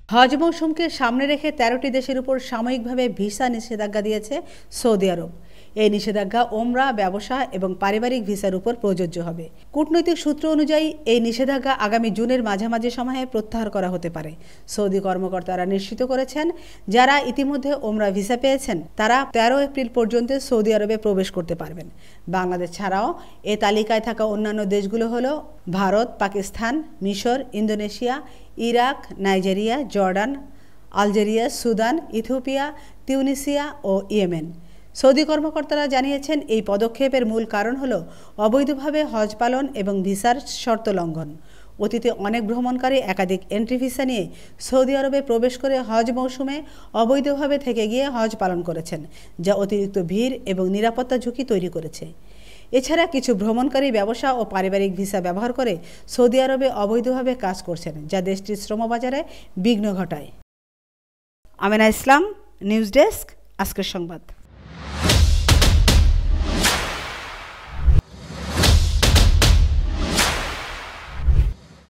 হজ মৌসুমকে সামনে রেখে ১৩টি দেশের উপর সাময়িকভাবে ভিসা নিষেধাজ্ঞা দিয়েছে সৌদি আরব। এই নিষেধাজ্ঞা ওমরা, ব্যবসা এবং পারিবারিক ভিসার উপর প্রযোজ্য হবে। কূটনৈতিক সূত্র অনুযায়ী এই নিষেধাজ্ঞা আগামী জুনের মাঝামাঝি সময়ে প্রত্যাহার করা হতে পারে। সৌদি কর্মকর্তারা নিশ্চিত করেছেন, যারা ইতিমধ্যে ওমরা ভিসা পেয়েছেন তারা ১৩ এপ্রিল পর্যন্ত সৌদি আরবে প্রবেশ করতে পারবেন। বাংলাদেশ ছাড়াও এ তালিকায় থাকা অন্যান্য দেশগুলো হলো ভারত, পাকিস্তান, মিশর, Indonesia, Iraq, Nigeria, Jordan, Algeria, Sudan, Ethiopia, Tunisia ও ইয়েমেন। সৌদি কর্মকর্তারা জানিয়েছেন, এই পদক্ষেপের মূল কারণ হল অবৈধভাবে হজ পালন এবং ভিসার শর্ত লঙ্ঘন। অতীতে অনেক ভ্রমণকারী একাধিক এন্ট্রি ভিসা নিয়ে সৌদি আরবে প্রবেশ করে হজ মৌসুমে অবৈধভাবে থেকে গিয়ে হজ পালন করেছেন, যা অতিরিক্ত ভিড় এবং নিরাপত্তা ঝুঁকি তৈরি করেছে। এছাড়া কিছু ভ্রমণকারী ব্যবসা ও পারিবারিক ভিসা ব্যবহার করে সৌদি আরবে অবৈধভাবে কাজ করছেন, যা দেশটির শ্রমবাজারে বিঘ্ন ঘটায়। আমেনা ইসলাম, নিউজ ডেস্ক, আজকের সংবাদ।